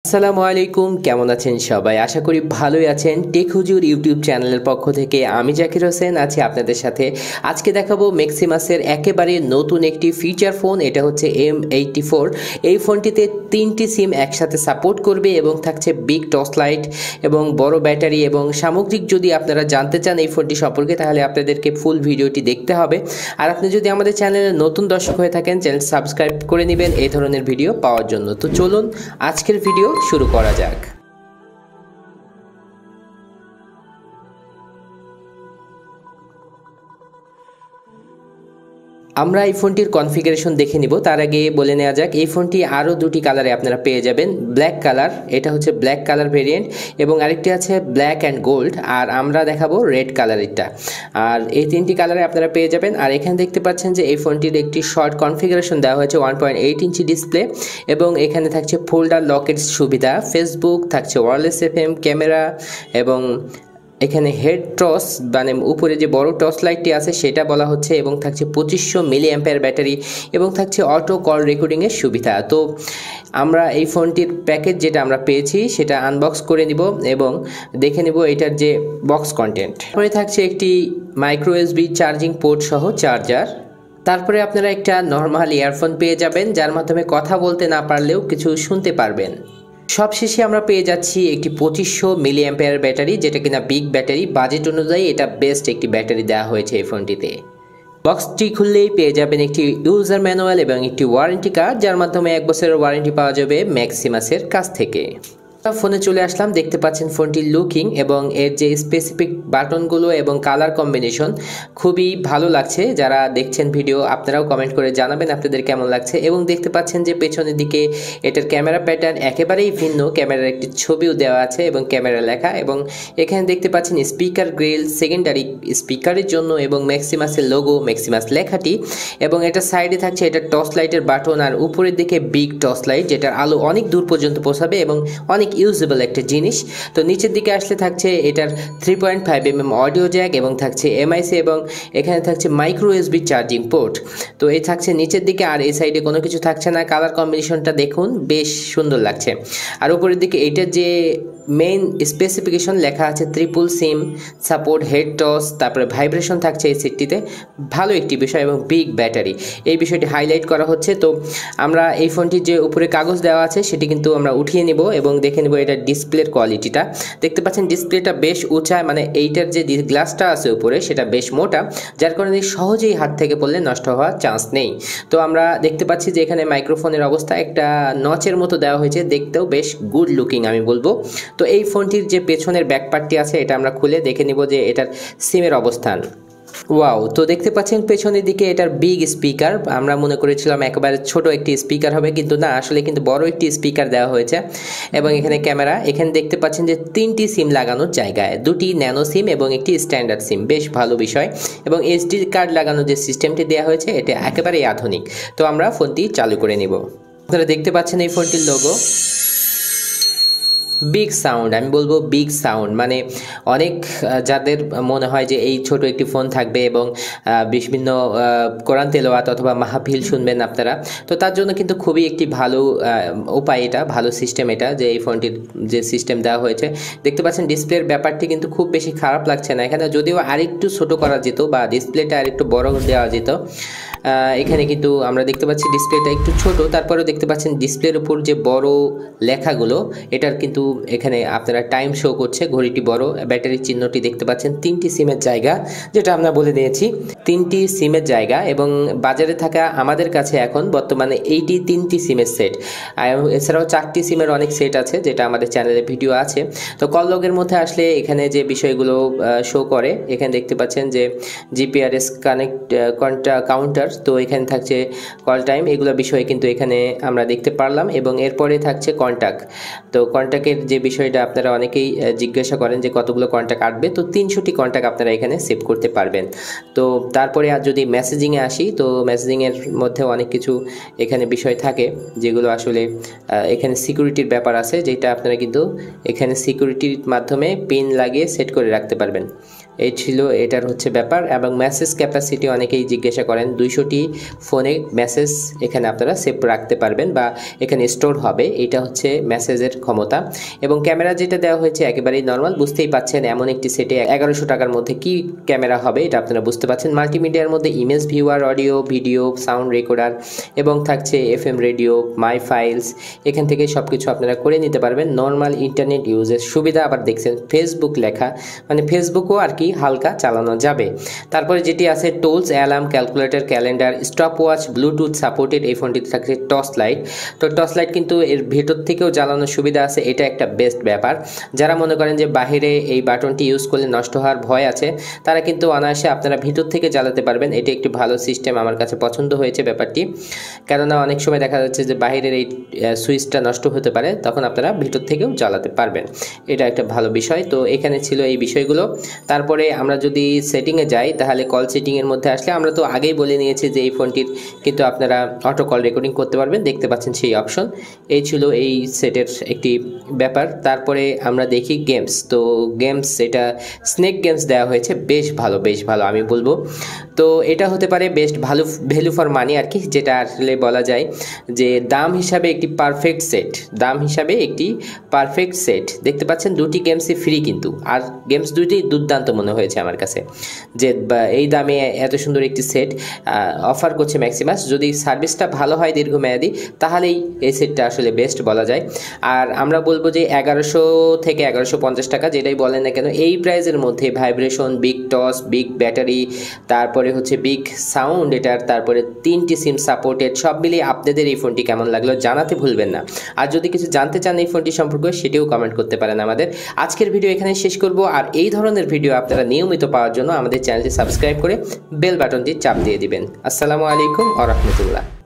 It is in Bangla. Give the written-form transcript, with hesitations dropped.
আসসালামু আলাইকুম, কেমন আছেন সবাই? আশা করি ভালোই আছেন। টেক হুজুর ইউটিউব চ্যানেলের পক্ষ থেকে আমি জাকির হোসেন আছি আপনাদের সাথে। আজকে দেখাবো ম্যাক্সিমাসের একেবারে নতুন একটি ফিচার ফোন। এটা হচ্ছে M84। এই ফোনটিতে 3টি সিম একসাথে সাপোর্ট করবে এবং থাকছে বিগ টর্চ লাইট এবং বড় ব্যাটারি এবং সামগ্রিক। যদি আপনারা জানতে চান এই ফোনটি সম্পর্কে তাহলে আপনাদেরকে ফুল ভিডিওটি দেখতে হবে। আর আপনি যদি আমাদের চ্যানেলে নতুন দর্শক হয়ে থাকেন, চ্যানেল সাবস্ক্রাইব করে নেবেন এই ধরনের ভিডিও পাওয়ার জন্য। তো চলুন আজকের ভিডিও শুরু করা যাক। আমরা এই ফোনটির কনফিগারেশন দেখে নিব। তার আগে বলে নেওয়া যাক, এই ফোনটি আরও দুটি কালারে আপনারা পেয়ে যাবেন। ব্ল্যাক কালার, এটা হচ্ছে ব্ল্যাক কালার ভেরিয়েন্ট, এবং আরেকটি আছে ব্ল্যাক অ্যান্ড গোল্ড, আর আমরা দেখাবো রেড কালারেরটা। আর এই তিনটি কালারে আপনারা পেয়ে যাবেন। আর এখানে দেখতে পাচ্ছেন যে এই ফোনটির একটি শর্ট কনফিগারেশন দেওয়া হয়েছে, 1.8 ইঞ্চি ডিসপ্লে, এবং এখানে থাকছে ফোল্ডার লকের সুবিধা, ফেসবুক থাকছে, ওয়্যারলেস FM ক্যামেরা, এবং এখানে হেড টর্চ মানে উপরে যে বড় টর্চ লাইটটি আছে সেটা বলা হচ্ছে, এবং থাকছে 2500 মিলি অ্যাম্পিয়ার ব্যাটারি, এবং থাকছে অটো কল রেকর্ডিংয়ের সুবিধা। তো আমরা এই ফোনটির প্যাকেজ যেটা আমরা পেয়েছি সেটা আনবক্স করে নিব এবং দেখে নিব এটার যে বক্স কন্টেন্ট। তারপরে থাকছে একটি মাইক্রো USB চার্জিং পোর্ট সহ চার্জার। তারপরে আপনারা একটা নর্মাল ইয়ারফোন পেয়ে যাবেন, যার মাধ্যমে কথা বলতে না পারলেও কিছু শুনতে পারবেন। সবশেষে আমরা পেয়ে যাচ্ছি একটি 2500 মিলি অ্যাম্পিয়ার ব্যাটারি, যেটা কিনা বিগ ব্যাটারি। বাজেট অনুযায়ী এটা বেস্ট একটি ব্যাটারি দেওয়া হয়েছে এই ফোনটিতে। বক্সটি খুললেই পেয়ে যাবেন একটি ইউজার ম্যানুয়াল এবং একটি ওয়ারেন্টি কার্ড, যার মাধ্যমে 1 বছরের ওয়ারেন্টি পাওয়া যাবে ম্যাক্সিমাসের কাছ থেকে। ফোনে চলে আসলাম, দেখতে পাচ্ছেন ফোনটির লুকিং এবং এর যে স্পেসিফিক বাটনগুলো এবং কালার কম্বিনেশন খুবই ভালো লাগছে। যারা দেখছেন ভিডিও আপনারাও কমেন্ট করে জানাবেন আপনাদের কেমন লাগছে। এবং দেখতে পাচ্ছেন যে পেছনের দিকে এটার ক্যামেরা প্যাটার্ন একেবারেই ভিন্ন, ক্যামেরার একটি ছবিও দেওয়া আছে এবং ক্যামেরা লেখা, এবং এখানে দেখতে পাচ্ছেন স্পিকার গ্রিল সেকেন্ডারি স্পিকারের জন্য, এবং ম্যাক্সিমাসের লোগো, ম্যাক্সিমাস লেখাটি, এবং এটা সাইডে থাকছে এটা টর্চ লাইটের বাটন, আর উপরের দিকে বিগ টর্চ লাইট, যেটার আলো অনেক দূর পর্যন্ত পৌঁছাবে এবং অনেক ইউজেবল একটা জিনিস। তো নিচের দিকে আসলে থাকছে এটার 3.5mm অডিও জ্যাক, এবং থাকছে MIC, এবং এখানে থাকছে মাইক্রো USB চার্জিং পোর্ট। তো এই থাকছে নিচের দিকে, আর এই সাইডে কোনো কিছু থাকছে না। কালার কম্বিনেশনটা দেখুন, বেশ সুন্দর লাগছে। আর উপরের দিকে এটার যে মেইন স্পেসিফিকেশন লেখা আছে, ট্রিপল সিম সাপোর্ট, হেড টস, তারপরে ভাইব্রেশন থাকছে এই সেটটিতে, ভালো একটি বিষয়, এবং বিগ ব্যাটারি, এই বিষয়টি হাইলাইট করা হচ্ছে। তো আমরা এই ফোনটির যে উপরে কাগজ দেওয়া আছে সেটি কিন্তু আমরা উঠিয়ে নিব এবং দেখে নিব এটার ডিসপ্লের কোয়ালিটিটা। দেখতে পাচ্ছেন ডিসপ্লেটা বেশ উঁচা, মানে এইটার যে গ্লাসটা আছে উপরে সেটা বেশ মোটা, যার কারণে সহজেই হাত থেকে পড়লে নষ্ট হওয়ার চান্স নেই। তো আমরা দেখতে পাচ্ছি যে এখানে মাইক্রোফোনের অবস্থা একটা নচের মতো দেওয়া হয়েছে, দেখতেও বেশ গুড লুকিং আমি বলবো। তো এই ফোনটির যে পেছনের ব্যাকপার্টটি আছে এটা আমরা খুলে দেখে নিব যে এটার সিমের অবস্থান। ওয়াও, তো দেখতে পাচ্ছেন পেছনের দিকে এটার বিগ স্পিকার। আমরা মনে করেছিলাম একেবারে ছোট একটি স্পিকার হবে, কিন্তু না, আসলে কিন্তু বড় একটি স্পিকার দেওয়া হয়েছে। এবং এখানে ক্যামেরা, এখানে দেখতে পাচ্ছেন যে 3টি সিম লাগানোর জায়গায় 2টি ন্যানো সিম এবং একটি স্ট্যান্ডার্ড সিম, বেশ ভালো বিষয়। এবং SD কার্ড লাগানোর যে সিস্টেমটি দেওয়া হয়েছে এটা একেবারেই আধুনিক। তো আমরা ফোনটি চালু করে নিব। আপনারা দেখতে পাচ্ছেন এই ফোনটির লোগো, বিগ সাউন্ড, আমি বলবো বিগ সাউন্ড, মানে অনেক যাদের মনে হয় যে এই ছোট একটি ফোন থাকবে এবং বিভিন্ন কোরআন তেলাওয়াত অথবা মাহফিল শুনবেন আপনারা, তো তার জন্য কিন্তু খুবই একটি ভালো উপায়, এটা ভালো সিস্টেম, এটা যে এই ফোনটির যে সিস্টেম দেওয়া হয়েছে। দেখতে পাচ্ছেন ডিসপ্লের ব্যাপারটি কিন্তু খুব বেশি খারাপ লাগছে না, এখানে যদিও আরেকটু ছোট করা যেত বা ডিসপ্লেটা আরেকটু বড় দেওয়া যেত। এখানে কিন্তু আমরা দেখতে পাচ্ছি ডিসপ্লেটা একটু ছোট, তারপরেও দেখতে পাচ্ছেন ডিসপ্লের উপর যে বড় লেখাগুলো, এটার কিন্তু এখানে আপনারা টাইম শো করছে, ঘড়িটি বড়, ব্যাটারির চিহ্নটি দেখতে পাচ্ছেন, 3টি সিমের জায়গা, যেটা আমরা বলে দিয়েছি 3টি সিমের জায়গা। এবং বাজারে থাকা আমাদের কাছে এখন বর্তমানে এইটি 3টি সিমের সেট, এছাড়াও 4টি সিমের অনেক সেট আছে, যেটা আমাদের চ্যানেলে ভিডিও আছে। তো কল লগের মধ্যে আসলে এখানে যে বিষয়গুলো শো করে, এখানে দেখতে পাচ্ছেন যে GPRS কাউন্টার, তো এখানে থাকছে কল টাইম, এগুলো বিষয় কিন্তু এখানে আমরা দেখতে পারলাম। এবং এরপরে থাকছে কন্ট্যাক্ট, তো কন্ট্যাক্টের যে বিষয়টা আপনারা অনেকেই জিজ্ঞাসা করেন যে কতগুলো কন্ট্যাক্ট আসবে, তো 300টি কন্ট্যাক্ট আপনারা এখানে সেভ করতে পারবেন। তো তারপরে আর যদি মেসেজিংয়ে আসি, তো মেসেজিংয়ের মধ্যে অনেক কিছু এখানে বিষয় থাকে, যেগুলো আসলে এখানে সিকিউরিটির ব্যাপার আছে, যেটা আপনারা কিন্তু এখানে সিকিউরিটির মাধ্যমে পিন লাগিয়ে সেট করে রাখতে পারবেন। এই ছিল এটার হচ্ছে ব্যাপার। এবং মেসেজ ক্যাপাসিটি অনেকেই জিজ্ঞাসা করেন, 200টি ফোনে মেসেজ এখানে আপনারা সেভ রাখতে পারবেন বা এখানে স্টোর হবে, এটা হচ্ছে মেসেজের ক্ষমতা। এবং ক্যামেরা যেটা দেওয়া হয়েছে একেবারেই নর্মাল, বুঝতেই পাচ্ছেন এমন একটি সেটে 1100 টাকার মধ্যে কি ক্যামেরা হবে এটা আপনারা বুঝতে পাচ্ছেন। মাল্টিমিডিয়ার মধ্যে image viewer, audio, video, sound recorder এবং থাকছে FM রেডিও, মাই ফাইলস, এখান থেকে সব কিছু আপনারা করে নিতে পারবেন। নর্মাল ইন্টারনেট ইউজের সুবিধা, আবার দেখছেন ফেসবুক লেখা, মানে ফেসবুকও আর কি হালকা চালানো যাবে। তারপরে যেটি আছে tools, alarm, calculator, calendar, stop watch, Bluetooth supported. এই ফোনটিতে থাকছে টর্চ লাইট। তো টর্চ লাইট কিন্তু এর ভেতর থেকেও জ্বালানোর সুবিধা আছে, এটা একটা বেস্ট ব্যাপার। যারা মনে করেন যে বাহিরে এই বাটনটি ইউজ করলে নষ্ট হওয়ার ভয় আছে, তারা কিন্তু অনায়াসে আপনারা ভিতর থেকে জ্বালাতে পারবেন। এটি একটি ভালো সিস্টেম, আমার কাছে পছন্দ হয়েছে ব্যাপারটি। কেননা অনেক সময় দেখা যাচ্ছে যে বাহিরের এই সুইচটা নষ্ট হতে পারে, তখন আপনারা ভিতর থেকেও জ্বালাতে পারবেন, এটা একটা ভালো বিষয়। তো এখানে ছিল এই বিষয়গুলো। তারপরে আমরা যদি সেটিংয়ে যাই, তাহলে কল সেটিংয়ের মধ্যে আসলে আমরা তো আগেই বলে নিয়েছি যে এই ফোনটির কিন্তু আপনারা অটো কল রেকর্ডিং করতে পারবেন, দেখতে পাচ্ছেন সেই অপশন। এই ছিল এই সেটের একটি ব্যাপার। তারপরে আমরা দেখি গেমস। তো গেমস, এটা স্নেক গেমস দেওয়া হয়েছে, বেশ ভালো আমি বলবো। তো এটা হতে পারে বেস্ট ভ্যালু ফর মানি আর কি, যেটা আসলে বলা যায় যে দাম হিসাবে একটি পারফেক্ট সেট। দেখতে পাচ্ছেন দুটি গেমসই ফ্রি কিন্তু, আর গেমস দুইটি দুর্দান্ত মনে হয়েছে আমার কাছে, যে এই দামে এত সুন্দর একটি সেট অফার করছে ম্যাক্সিমাস। যদি সার্ভিসটা ভালো হয় দীর্ঘমেয়াদী, তাহলেই এই সেটটা আসলে বেস্ট বলা যায়। আর আমরা বলবো যে 1100 থেকে 1150 টাকা যেটাই বলেন না কেন, এই প্রাইসের মধ্যে vibration, big toss, big battery, তারপরে হচ্ছে বিগ সাউন্ড এটার, তারপরে 3টি সিম সাপোর্টেড, সব মিলিয়ে আপনাদের এই ফোনটি কেমন লাগলো জানাতে ভুলবেন না। আর যদি কিছু জানতে চান এই ফোনটি সম্পর্কে, সেটিও কমেন্ট করতে পারেন আমাদের। আজকের ভিডিও এখানে শেষ করব। আর এই ধরনের ভিডিও আপনারা নিয়মিত পাওয়ার জন্য আমাদের চ্যানেলটি সাবস্ক্রাইব করে বেল বাটনটি চাপ দিয়ে দিবেন। আসসালামু আলাইকুম ওয়া রাহমাতুল্লাহ।